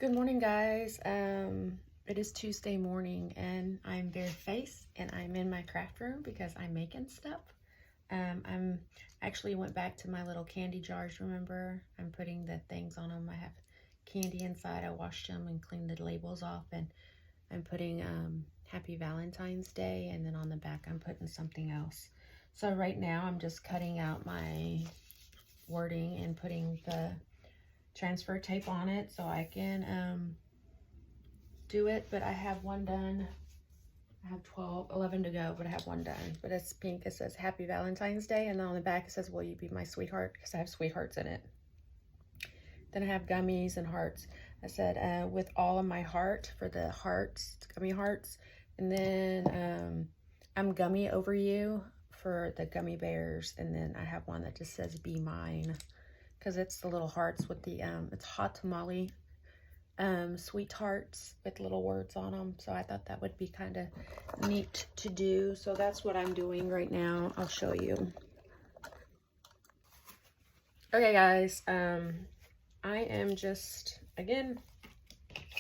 Good morning, guys. It is Tuesday morning, and I'm barefaced, and I'm in my craft room because I'm making stuff. I'm actually went back to my little candy jars. Remember, I'm putting the things on them. I have candy inside. I washed them and cleaned the labels off, and I'm putting Happy Valentine's Day, and then on the back I'm putting something else. So right now I'm just cutting out my wording and putting the transfer tape on it so I can do it, but I have one done. I have 11 to go, but I have one done. But it's pink. It says Happy Valentine's Day, and then on the back it says, will you be my sweetheart? Because I have sweethearts in it. Then I have gummies and hearts. I said, with all of my heart for the hearts, gummy hearts. And then I'm gummy over you for the gummy bears. And then I have one that just says be mine, because it's the little hearts with the, it's hot tamale sweethearts with little words on them. So I thought that would be kind of neat to do. So that's what I'm doing right now. I'll show you. Okay, guys. I am just, again,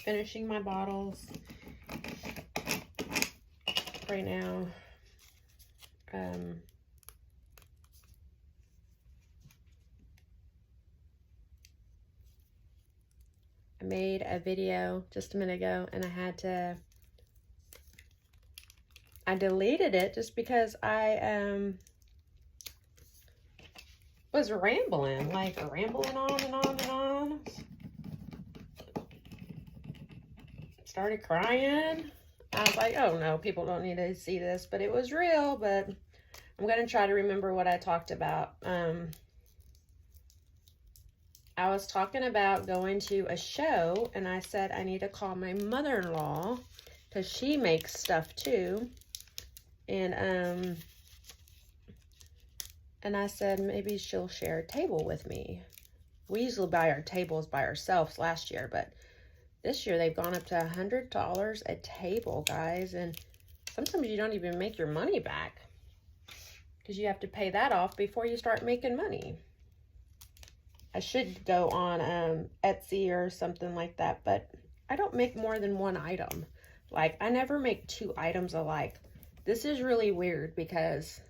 finishing my bottles right now. I made a video just a minute ago, and I deleted it just because I was rambling on and on and on. Started crying. I was like, oh no, people don't need to see this, but it was real. But I'm going to try to remember what I talked about. I was talking about going to a show, and I said I need to call my mother-in-law because she makes stuff too. And I said maybe she'll share a table with me. We usually buy our tables by ourselves last year, but this year they've gone up to $100 a table, guys. And sometimes you don't even make your money back because you have to pay that off before you start making money. I should go on Etsy or something like that, but I don't make more than one item. Like, I never make two items alike. This is really weird because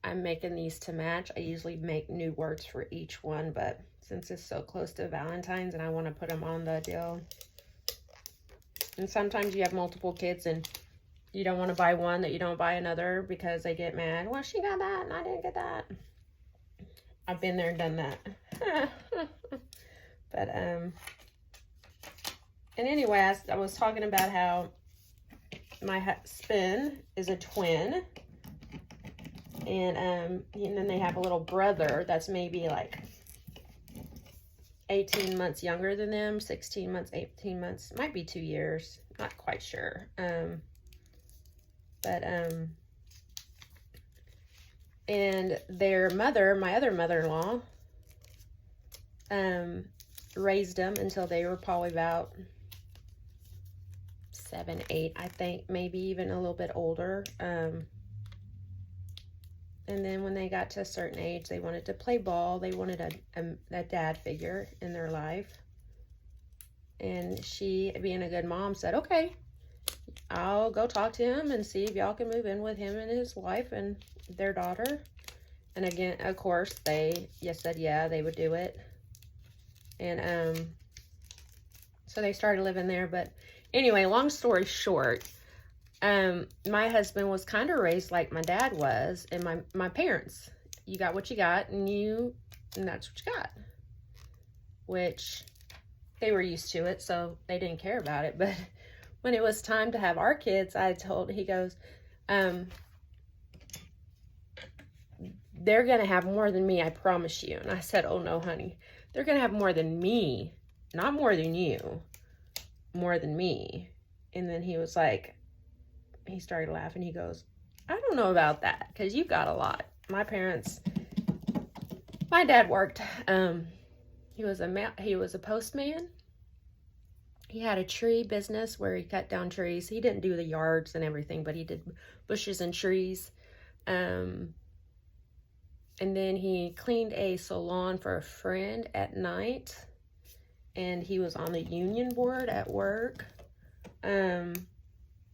I'm making these to match. I usually make new words for each one, but since it's so close to Valentine's and I want to put them on the deal. And sometimes you have multiple kids and you don't want to buy one that you don't buy another because they get mad. Well, she got that and I didn't get that. I've been there and done that. But, and anyway, I was talking about how my husband is a twin. And then they have a little brother that's maybe like 18 months younger than them, 16 months, 18 months, might be 2 years, not quite sure. And their mother, my other mother-in-law, raised them until they were probably about 7, 8, I think, maybe even a little bit older. And then when they got to a certain age, they wanted to play ball. They wanted a dad figure in their life. And she, being a good mom, said, okay, I'll go talk to him and see if y'all can move in with him and his wife and their daughter. And again, of course, they said yeah, they would do it. And so they started living there. But anyway, long story short, my husband was kind of raised like my dad was, and my parents. You got what you got, and that's what you got. Which they were used to it, so they didn't care about it. But when it was time to have our kids, he goes, they're gonna have more than me, I promise you. And I said, oh no, honey, they're gonna have more than me, not more than you, more than me. And then he was like, he started laughing. He goes, I don't know about that because you got a lot. My dad worked, he was a postman. He had a tree business where he cut down trees. He didn't do the yards and everything, but he did bushes and trees. And then he cleaned a salon for a friend at night. and he was on the union board at work.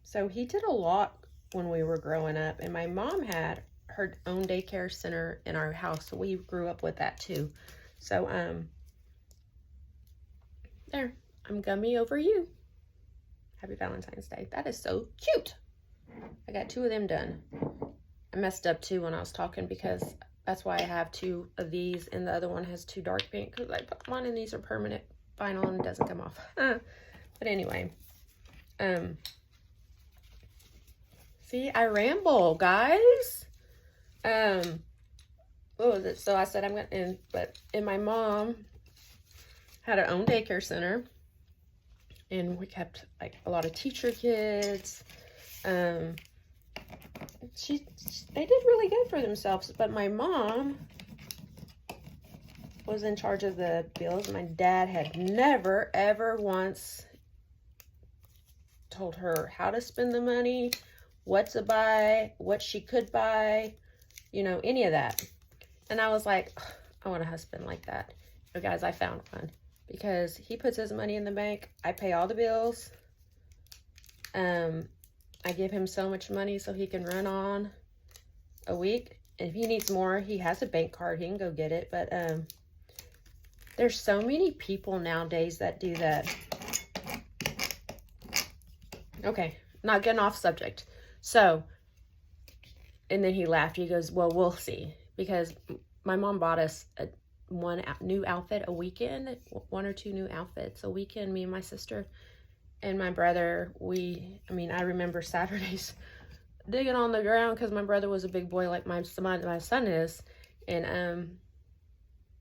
So he did a lot when we were growing up, and my mom had her own daycare center in our house, so we grew up with that too. So there, I'm gummy over you. Happy Valentine's Day. That is so cute. I got 2 of them done. I messed up too when I was talking, because that's why I have 2 of these, and the other one has 2 dark pink, because I put one and these are permanent vinyl and it doesn't come off. But anyway, see, I ramble, guys. What was it? So I said I'm gonna, and my mom had her own daycare center, and we kept like a lot of teacher kids. They did really good for themselves, but my mom was in charge of the bills. My dad had never, ever once told her how to spend the money, what to buy, what she could buy, you know, any of that. And I was like, I want a husband like that. But guys, I found one, because he puts his money in the bank. I pay all the bills. I give him so much money so he can run on a week. And if he needs more, he has a bank card. He can go get it. But there's so many people nowadays that do that. Okay, not getting off subject. So, and then he laughed. He goes, well, we'll see. Because my mom bought us one new outfit a weekend. 1 or 2 new outfits a weekend, me and my sister. And my brother, I remember Saturdays digging on the ground, because my brother was a big boy like my son is. And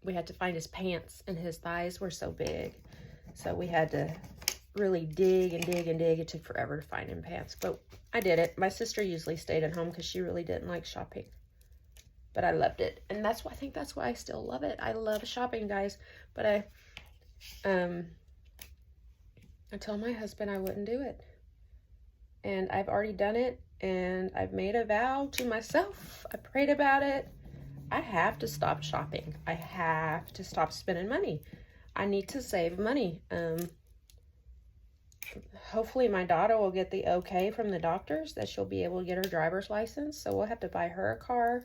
we had to find his pants, and his thighs were so big. So we had to really dig and dig and dig. It took forever to find him pants, but I did it. My sister usually stayed at home because she really didn't like shopping. But I loved it. And I think that's why I still love it. I love shopping, guys. But I told my husband I wouldn't do it. And I've already done it. And I've made a vow to myself. I prayed about it. I have to stop shopping. I have to stop spending money. I need to save money. Hopefully my daughter will get the okay from the doctors that she'll be able to get her driver's license. So we'll have to buy her a car.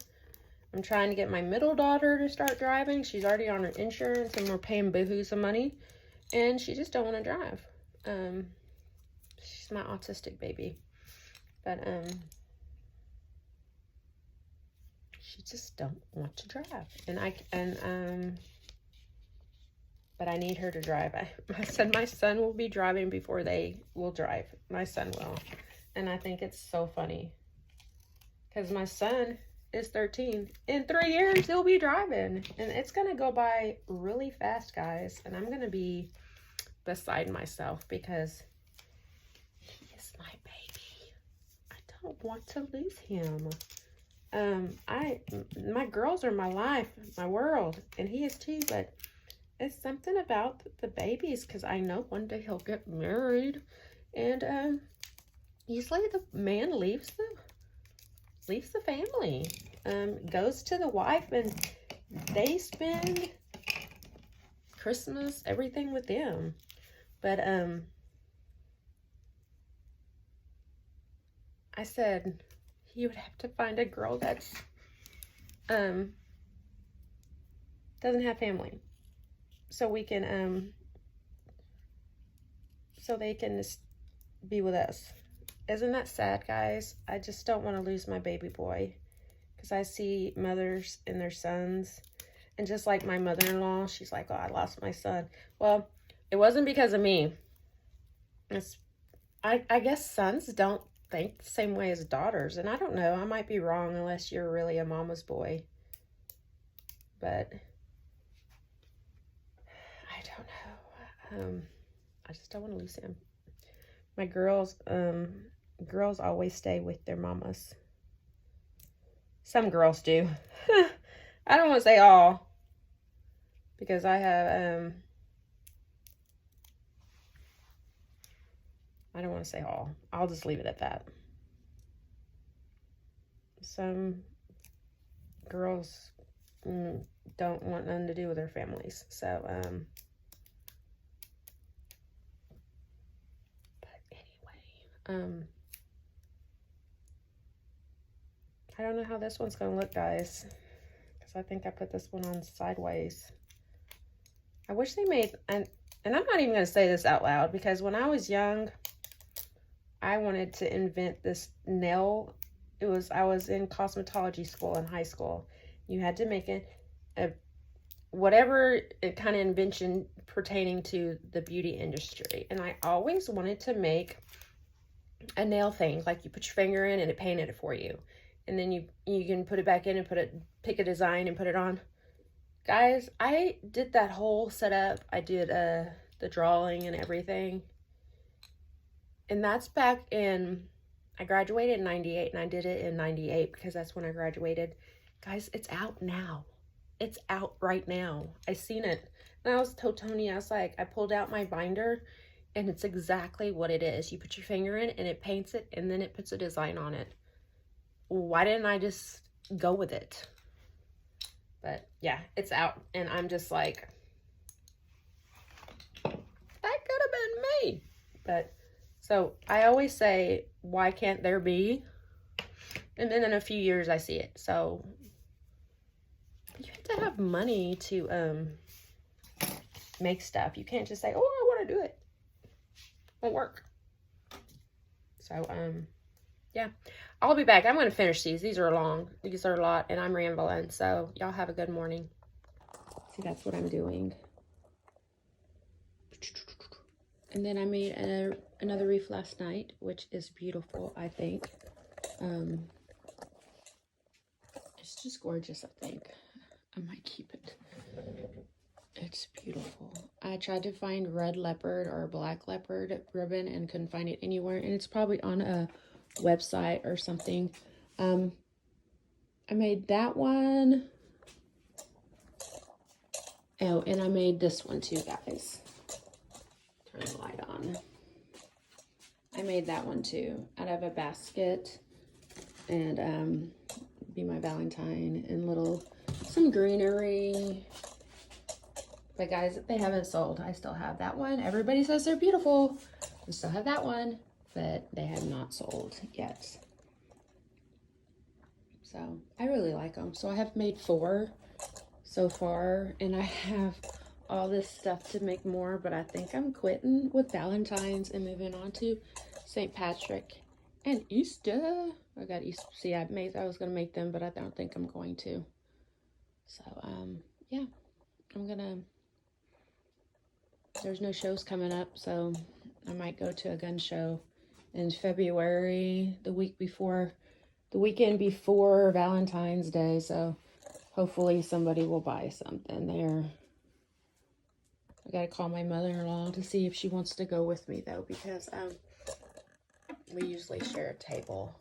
I'm trying to get my middle daughter to start driving. She's already on her insurance, and we're paying boohoo some money. And she just don't want to drive. She's my autistic baby. But she just don't want to drive. But I need her to drive. I said my son will be driving before they will drive. My son will. And I think it's so funny, because my son is 13. In 3 years, he'll be driving. And it's going to go by really fast, guys. And I'm going to be beside myself, because he is my baby. I don't want to lose him. My girls are my life, my world. And he is too, but it's something about the babies, because I know one day he'll get married. And usually the man leaves the family, goes to the wife, and they spend Christmas, everything with them. But I said he would have to find a girl that's doesn't have family, so we can so they can just be with us. Isn't that sad, guys? I just don't want to lose my baby boy, because I see mothers and their sons, and just like my mother-in-law, she's like, oh, I lost my son. Well, it wasn't because of me. I guess sons don't think the same way as daughters, and I don't know. I might be wrong, unless you're really a mama's boy. But I don't know. I just don't want to lose him. My girls always stay with their mamas. Some girls do. I don't want to say all, because I have, I don't want to say all. I'll just leave it at that. Some girls don't want nothing to do with their families. So, I don't know how this one's gonna look, guys, because I think I put this one on sideways. I wish they made, and I'm not even gonna say this out loud, because when I was young, I wanted to invent this nail. I was in cosmetology school in high school. You had to make a whatever kind of invention pertaining to the beauty industry. And I always wanted to make a nail thing, like you put your finger in and it painted it for you. And then you can put it back in and pick a design and put it on. Guys, I did that whole setup. I did the drawing and everything. And that's back in, I graduated in 98, and I did it in 98 because that's when I graduated. Guys, it's out now. It's out right now. I seen it. And I told Tony, I was like, I pulled out my binder, and it's exactly what it is. You put your finger in, and it paints it, and then it puts a design on it. Why didn't I just go with it? But yeah, it's out, and I'm just like, that could have been me. But so I always say, why can't there be? And then in a few years I see it. So you have to have money to make stuff. You can't just say, oh, I want to do it. Won't work. So yeah, I'll be back. I'm going to finish these. These are long. These are a lot, and I'm rambling. So y'all have a good morning. See, that's what I'm doing. And then I made another wreath last night, which is beautiful, I think. It's just gorgeous, I think. I might keep it. It's beautiful. I tried to find red leopard or black leopard ribbon and couldn't find it anywhere. And it's probably on a website or something. I made that one. Oh, and I made this one too, guys. Turn the light on. I made that one too out of a basket, and be my Valentine, and some greenery. But guys, they haven't sold. I still have that one. Everybody says they're beautiful. I still have that one, but they have not sold yet. So I really like them. So I have made 4 so far, and I have all this stuff to make more, but I think I'm quitting with Valentine's and moving on to St. Patrick and Easter. I got Easter. See, I was going to make them, but I don't think I'm going to. So, yeah, there's no shows coming up, so I might go to a gun show in February, the weekend before Valentine's Day, so hopefully somebody will buy something there. I gotta call my mother-in-law to see if she wants to go with me, though, because we usually share a table.